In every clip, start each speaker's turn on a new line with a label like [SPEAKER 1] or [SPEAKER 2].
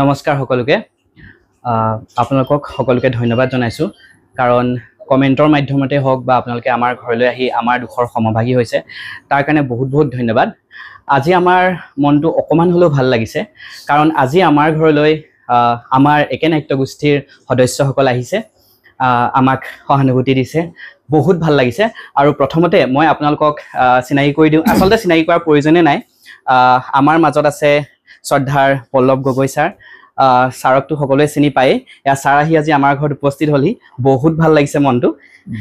[SPEAKER 1] নমস্কাৰ সকলোকে আপোনালোকক সকলোকে ধন্যবাদ জনাইছো কাৰণ কমেন্টৰ মাধ্যমতে হওক বা আপোনালোকে আমাৰ ঘৰলৈ আহি আমাৰ দুখৰ সমভাগী হৈছে তাৰ কাৰণে বহুত বহুত ধন্যবাদ আজি আমাৰ মনটো অকমান হলেও ভাল লাগিছে কাৰণ আজি আমাৰ ঘৰলৈ আমাৰ একে নাট্যগোষ্ঠীৰ সদস্যসকল আহিছে আমাক সহানুভূতি দিছে বহুত ভাল লাগিছে আৰু প্ৰথমতে মই আপোনালোকক চিনাকি কৰি দিওঁ আসলতে চিনাকি কৰাৰ প্ৰয়োজনে নাই আমাৰ মাজত আছে শ্ৰদ্ধাৰ পল্লৱ গগৈ ছাৰ সাৰকটো সকলোৱে চিনি পায় या ছাৰ আহি আজি আমাৰ ঘৰত উপস্থিত হলি বহুত ভাল লাগিছে মনটো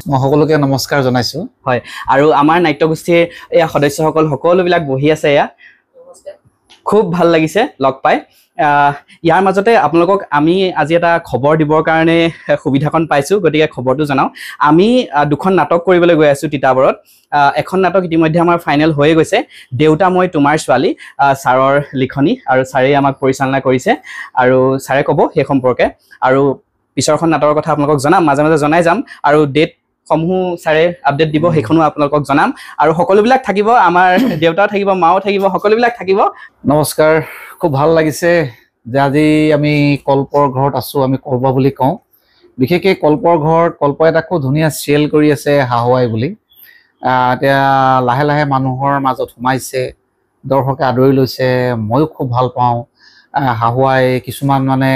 [SPEAKER 2] মই সকলোকে নমস্কাৰ জনাইছো
[SPEAKER 1] হয় আৰু আমাৰ নাট্যগোষ্ঠীৰ এই সদস্যসকল সকলোবিলাক বহি আছে খুব ভাল লাগিছে লগ পাই ইয়াৰ মাজতে আপোনালোকক আমি আজি এটা খবৰ দিবৰ কাৰণে সুবিধাখন পাইছো গতিকে খবৰটো জনাও আমি দুখন নাটক কৰিবলৈ গৈ আছো তিতাবৰত এখন নাটক ইতিমধ্যে আমাৰ ফাইনেল হৈ গৈছে দেউতা মই তোমাৰ ছোৱালী ছাৰৰ লিখনি আৰু ছাৰে আমাক পৰিচালনা কৰিছে আৰু ছাৰে ক'ব সেই সম্পৰ্কে আৰু পিছৰখন নাটকৰ কথা আপোনালোকক জনাম মাজে মাজে জনাই যাম আৰু ডেট সমূহ ছাৰে আপডেট দিব সেইখনো আপোনালোকক জনাম আৰু সকলোবিলাক থাকিব আমাৰ দেউতা থাকিব মাও থাকিব সকলোবিলাক থাকিব
[SPEAKER 2] নমস্কাৰ খুব ভাল লাগিছে যে আজি আমি কল্পৰ ঘৰত আছো আমি কল্প বুলি কওঁ বিশেষকৈ কল্পৰ ঘৰত কল্প এটা খুব ধুনীয়া চেল কৰি আছে হাহুৱাই বুলি এতিয়া লাহে লাহে মানুহৰ মাজত সোমাইছে দৰ্শকে আদৰি লৈছে ময়ো খুব ভাল পাওঁ হাহুৱাই কিছুমান মানে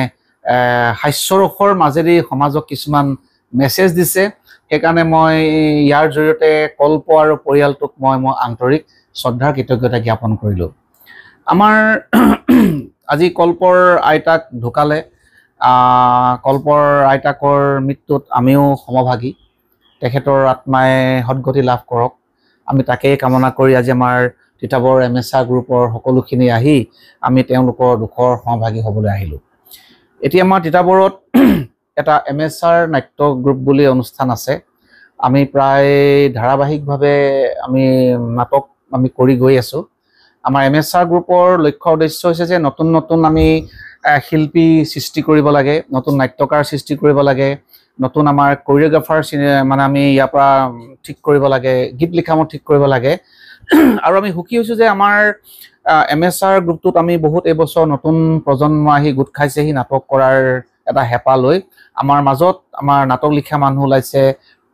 [SPEAKER 2] হাস্যৰসৰ মাজেদি সমাজক কিছুমান মেছেজ দিছে সেইকাৰণে মই ইয়াৰ জৰিয়তে কল্প আৰু পৰিয়ালটোক মই আন্তৰিক শ্ৰদ্ধাৰ কৃতজ্ঞতা জ্ঞাপন কৰিলোঁ আমাৰ আজি কল্পৰ আইতাক ঢুকালে কল্পৰ আইতাকৰ মৃত্যুত আমিও সমভাগী তেখেতৰ আত্মাই সদ্গতি লাভ কৰক আমি তাকেই কামনা কৰি আজি আমাৰ তিতাবৰ MSR গ্ৰুপৰ সকলোখিনি আহি আমি তেওঁলোকৰ দুখৰ সমভাগী হ'বলৈ আহিলোঁ এতিয়া আমাৰ তিতাবৰত এটা MSR নাট্য গ্ৰুপ বুলি অনুষ্ঠান আছে আমি প্ৰায় ধাৰাবাহিকভাৱে আমি নাটক আমি কৰি গৈ আছোঁ আমাৰ MSR গ্ৰুপৰ লক্ষ্য উদ্দেশ্য হৈছে যে নতুন নতুন আমি শিল্পী সৃষ্টি কৰিব লাগে নতুন নাট্যকাৰ সৃষ্টি কৰিব লাগে নতুন আমাৰ কোৰিওগ্ৰাফাৰ মানে আমি ইয়াৰ পৰা ঠিক কৰিব লাগে গীত লিখামত ঠিক কৰিব লাগে আৰু আমি সুখী হৈছোঁ যে আমাৰ MSR গ্ৰুপটোত আমি বহুত এবছৰ নতুন প্ৰজন্ম আহি গোট খাইছেহি নাটক কৰাৰ এটা হেঁপাহ লৈ আমাৰ মাজত আমাৰ নাটক লিখা মানুহ ওলাইছে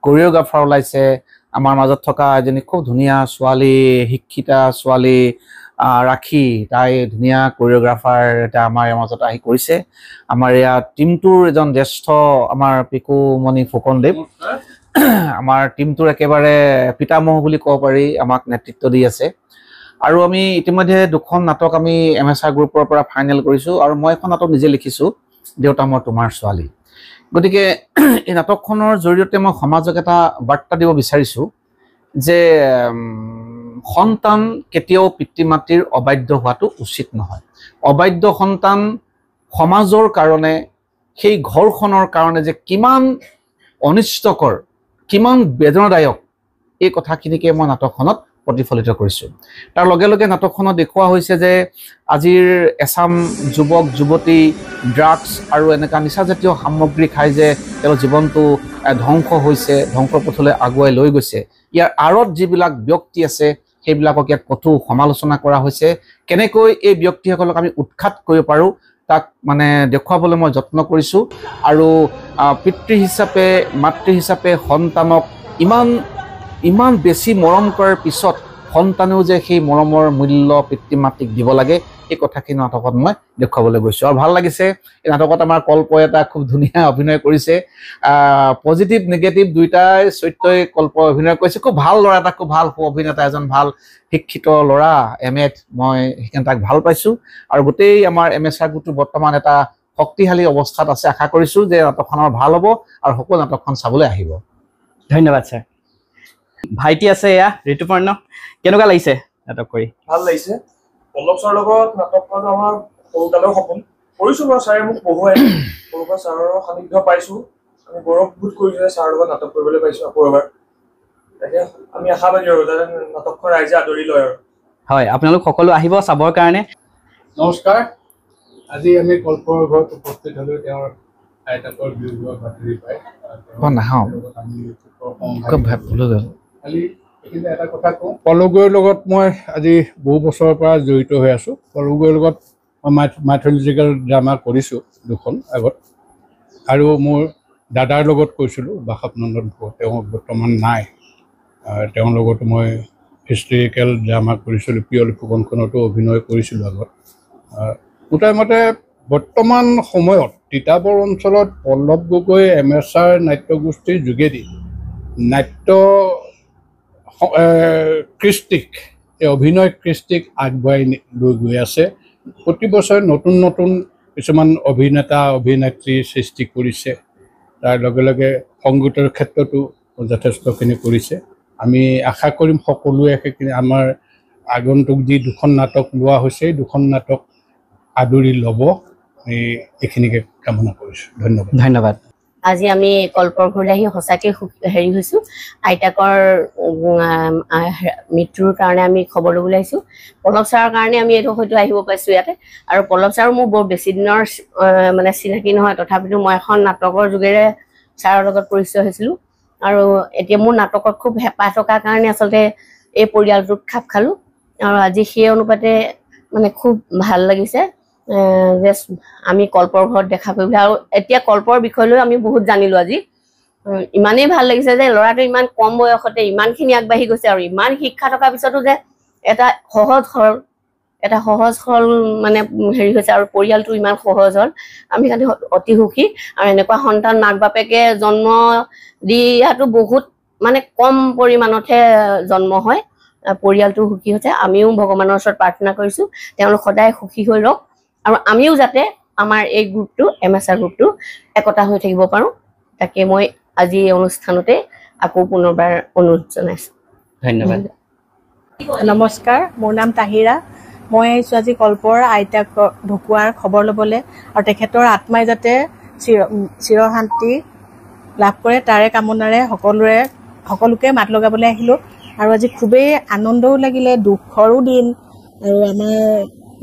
[SPEAKER 2] কোৰিওগ্ৰাফাৰ ওলাইছে আমাৰ মাজত থকা এজনী খুব ধুনীয়া ছোৱালী শিক্ষিতা ছোৱালী ৰাখি তাই ধুনীয়া কোৰিওগ্ৰাফাৰ এটা আমাৰ মাজত আহি কৰিছে আমাৰ ইয়াত টিমটোৰ এজন জ্যেষ্ঠ আমাৰ পিকুমণি ফুকনদেৱ আমাৰ টিমটোৰ একেবাৰে পিতামহ বুলি ক'ব পাৰি আমাক নেতৃত্ব দি আছে আৰু আমি ইতিমধ্যে দুখন নাটক আমি MSR গ্ৰুপৰ পৰা ফাইনেল কৰিছোঁ আৰু মই এখন নাটক নিজে লিখিছোঁ দেউতা মই তোমাৰ ছোৱালী গতিকে এই নাটকখনৰ জৰিয়তে মই সমাজক এটা বাৰ্তা দিব বিচাৰিছোঁ যে সন্তান কেতিয়াও পিতৃ মাতৃৰ অবাধ্য হোৱাটো উচিত নহয় অবাধ্য সন্তান সমাজৰ কাৰণে সেই ঘৰখনৰ কাৰণে যে কিমান অনিষ্টকৰ কিমান বেদনাদায়ক এই কথাখিনিকে মই নাটকখনত প্ৰতিফলিত কৰিছোঁ তাৰ লগে লগে নাটকখনত দেখুওৱা হৈছে যে আজিৰ এছাম যুৱক যুৱতী ড্ৰাগছ আৰু এনেকুৱা নিচাজাতীয় সামগ্ৰী খাই যে তেওঁৰ জীৱনটো ধ্বংস হৈছে ধ্বংসৰ পথলৈ আগুৱাই লৈ গৈছে ইয়াৰ আঁৰত যিবিলাক ব্যক্তি আছে সেইবিলাকক ইয়াত কঠোৰ সমালোচনা কৰা হৈছে কেনেকৈ এই ব্যক্তিসকলক আমি উৎখাত কৰিব পাৰোঁ তাক মানে দেখুৱাবলৈ মই যত্ন কৰিছোঁ আৰু পিতৃ হিচাপে মাতৃ হিচাপে সন্তানক ইমান বেছি মৰম কৰাৰ পিছত সন্তানেও যে সেই মৰমৰ মূল্য পিতৃ মাতৃক দিব লাগে এই কথাখিনি নাটকত মই দেখুৱাবলৈ গৈছোঁ আৰু ভাল লাগিছে এই নাটকত আমাৰ কল্প এটা খুব ধুনীয়া অভিনয় কৰিছে পজিটিভ নিগেটিভ দুইটাই চৰিত্ৰই কল্প অভিনয় কৰিছে খুব ভাল ল'ৰা এটা খুব ভাল অভিনেতা এজন ভাল শিক্ষিত ল'ৰা MA মই সেইকাৰণে তাক ভাল পাইছোঁ আৰু গোটেই আমাৰ MSR গ্ৰুপটো বৰ্তমান এটা শক্তিশালী অৱস্থাত আছে আশা কৰিছোঁ যে নাটকখন ভাল হ'ব আৰু সকলো নাটকখন চাবলৈ আহিব
[SPEAKER 1] ধন্যবাদ ছাৰ ভাইটি আছে এয়া ঋতুপৰ্ণ কেনেকুৱা লাগিছে নাটক কৰি
[SPEAKER 3] ভাল লাগিছে পল্লৱ ছাৰৰ লগত নাটক কৰাটো আমাৰ সৰুকালৰ সপোন কৰিছোঁ বাৰু ছাৰে মোক পঢ়ুৱাই সৰুৰ পৰা ছাৰৰ সান্নিধ্য পাইছোঁ আমি গৌৰৱবোধ কৰিছোঁ যে ছাৰৰ লগত নাটক কৰিবলৈ পাইছোঁ আকৌ এবাৰ তাকে আমি আশাবাদী আৰু যাতে নাটকখন ৰাইজে আদৰি লয় আৰু
[SPEAKER 1] হয় আপোনালোক সকলো আহিব চাবৰ কাৰণে
[SPEAKER 4] নমস্কাৰ আজি আমি কল্পৰ ঘৰত উপস্থিত হ'লোঁ তেওঁৰ আইতাকৰ বিয়োগৰ বাতৰি পাই খালি এইখিনি এটা কথা কওঁ পল্লৱগৈৰ লগত মই আজি বহু বছৰৰ পৰা জড়িত হৈ আছোঁ পল্লৱগৈৰ লগত মই মাইথলজিকেল ড্ৰামা কৰিছোঁ 2খন আগত, আৰু মোৰ দাদাৰ লগত কৰিছিলোঁ বাসৱ নন্দন ফুকন, তেওঁ বৰ্তমান নাই। তেওঁৰ লগত মই হিষ্টৰিকেল ড্ৰামা কৰিছিলোঁ, পিয়লি ফুকনখনতো অভিনয় কৰিছিলোঁ আগত। মোটামুটি বৰ্তমান সময়ত তিতাবৰ অঞ্চলত পল্লৱ গগৈ এমেচাৰ নাট্যগোষ্ঠীৰ যোগেদি নাট্য কৃষ্টিক, এই অভিনয় কৃষ্টিক আগবঢ়াই লৈ গৈ আছে। প্ৰতি বছৰে নতুন নতুন কিছুমান অভিনেতা অভিনেত্ৰী সৃষ্টি কৰিছে। তাৰ লগে লগে সংগীতৰ ক্ষেত্ৰতো যথেষ্টখিনি কৰিছে। আমি আশা কৰিম সকলোৱে সেইখিনি আমাৰ আগন্তুক যি 2খন নাটক লোৱা হৈছে, এই 2খন নাটক আদৰি ল'ব, এইখিনিকে কামনা কৰিছোঁ। ধন্যবাদ।
[SPEAKER 1] ধন্যবাদ।
[SPEAKER 5] আজি আমি কল্পৰ ঘৰলৈ আহি সঁচাকৈ হেৰি হৈছোঁ। আইতাকৰ মৃত্যুৰ কাৰণে আমি খবৰ ল'বলৈ আহিছোঁ। পল্লৱ ছাৰৰ কাৰণে আমি এইটো হয়তো আহিব পাইছোঁ ইয়াতে। আৰু পল্লৱ ছাৰো মোৰ বৰ বেছি দিনৰ মানে চিনাকি নহয়, তথাপিতো মই এখন নাটকৰ যোগেৰে ছাৰৰ লগত পৰিচয় হৈছিলোঁ। আৰু এতিয়া মোৰ নাটকত খুব হেঁপাহ থকাৰ কাৰণে আচলতে এই পৰিয়ালটোত খাপ খালোঁ। আৰু আজি সেই অনুপাতে মানে খুব ভাল লাগিছে যে আমি কল্পৰ ঘৰত দেখা কৰিবলৈ। আৰু এতিয়া কল্পৰ বিষয় লৈ আমি বহুত জানিলোঁ আজি। ইমানেই ভাল লাগিছে যে ল'ৰাটো ইমান কম বয়সতে ইমানখিনি আগবাঢ়ি গৈছে, আৰু ইমান শিক্ষা থকাৰ পিছতো যে এটা সহজ সৰল মানে হেৰি হৈছে, আৰু পৰিয়ালটো ইমান সহজ হ'ল। আমি কাৰণে অতি সুখী। আৰু এনেকুৱা সন্তান মাক বাপেকে জন্ম দিয়াটো বহুত মানে কম পৰিমাণতহে জন্ম হয়। পৰিয়ালটো সুখী হৈছে। আমিও ভগৱানৰ ওচৰত প্ৰাৰ্থনা কৰিছোঁ তেওঁলোক সদায় সুখী হৈ ৰওক, আৰু আমিও যাতে আমাৰ এই গ্ৰুপটো এমেচাৰ গ্ৰুপটো একতা হৈ থাকিব পাৰোঁ, তাকে মই আজি এই অনুষ্ঠানতে আকৌ পুনৰবাৰ অনুৰোধ জনাইছোঁ।
[SPEAKER 1] ধন্যবাদ।
[SPEAKER 6] নমস্কাৰ, মোৰ নাম তাহিৰা। মই আহিছোঁ আজি কল্পৰ আইতাক ঢুকুৱাৰ খবৰ ল'বলৈ, আৰু তেখেতৰ আত্মাই যাতে চিৰশান্তি লাভ কৰে তাৰে কামনাৰে সকলোকে মাত লগাবলৈ আহিলোঁ। আৰু আজি খুবেই আনন্দও লাগিলে, দুখৰো দিন। আৰু আমাৰ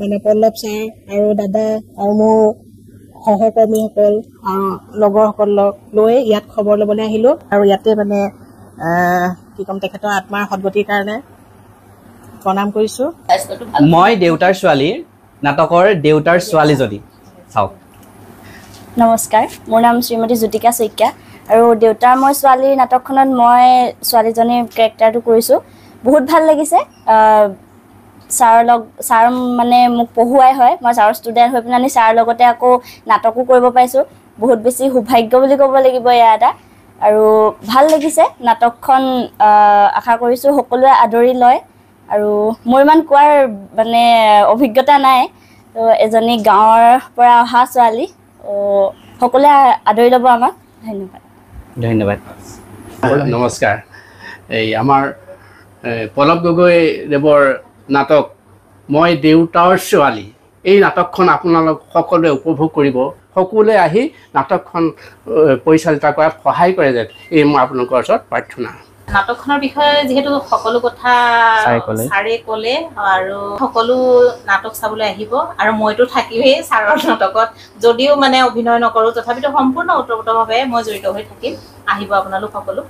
[SPEAKER 6] মানে পল্লৱ ছাৰ আৰু দাদা আৰু মোৰ সহকৰ্মীসকল আৰু লগৰসকলক লৈ ইয়াত খবৰ ল'বলৈ আহিলোঁ। আৰু ইয়াতে মানে কি ক'ম, তেখেতৰ আত্মাৰ সদ্গতিৰ কাৰণে প্ৰণাম কৰিছোঁ।
[SPEAKER 1] মই দেউতাৰ ছোৱালী নাটকৰ দেউতাৰ ছোৱালীজনী। চাওক।
[SPEAKER 7] নমস্কাৰ, মোৰ নাম শ্ৰীমতী জ্যোতিকা শইকীয়া, আৰু দেউতাৰ মই ছোৱালী নাটকখনত মই ছোৱালীজনীৰ কেৰেক্টাৰটো কৰিছোঁ। বহুত ভাল লাগিছে। ছাৰ মানে মোক পঢ়ুৱাই হয়, মই ছাৰৰ ষ্টুডেণ্ট হৈ পেলাই ছাৰৰ লগতে আকৌ নাটকো কৰিব পাৰিছোঁ। বহুত বেছি সৌভাগ্য বুলি ক'ব লাগিব এয়া এটা। আৰু ভাল লাগিছে নাটকখন। আশা কৰিছোঁ সকলোৱে আদৰি লয়। আৰু মোৰ ইমান কোৱাৰ মানে অভিজ্ঞতা নাই, তো এজনী গাঁৱৰ পৰা অহা ছোৱালী, সকলোৱে আদৰি ল'ব আমাক। ধন্যবাদ।
[SPEAKER 1] ধন্যবাদ।
[SPEAKER 8] নমস্কাৰ। এই আমাৰ পল্লৱ গগৈ দেৱৰ নাটক মই দেউতাৰ ছোৱালী, এই নাটকখন আপোনালোক সকলোৱে উপভোগ কৰিব। সকলোৱে আহি নাটকখন পৰিচালিত কৰাত সহায় কৰে যেন, এই মই আপোনালোকৰ ওচৰত প্ৰাৰ্থনা।
[SPEAKER 9] নাটকখনৰ বিষয়ে যিহেতু সকলো কথা ছাৰে ক'লে, আৰু সকলো নাটক চাবলৈ আহিব। আৰু মইতো থাকিমেই ছাৰৰ নাটকত, যদিও মানে অভিনয় নকৰোঁ, তথাপিতো সম্পূৰ্ণ ওতঃপ্ৰোতভাৱে মই জড়িত হৈ থাকিম। আহিব আপোনালোক সকলো।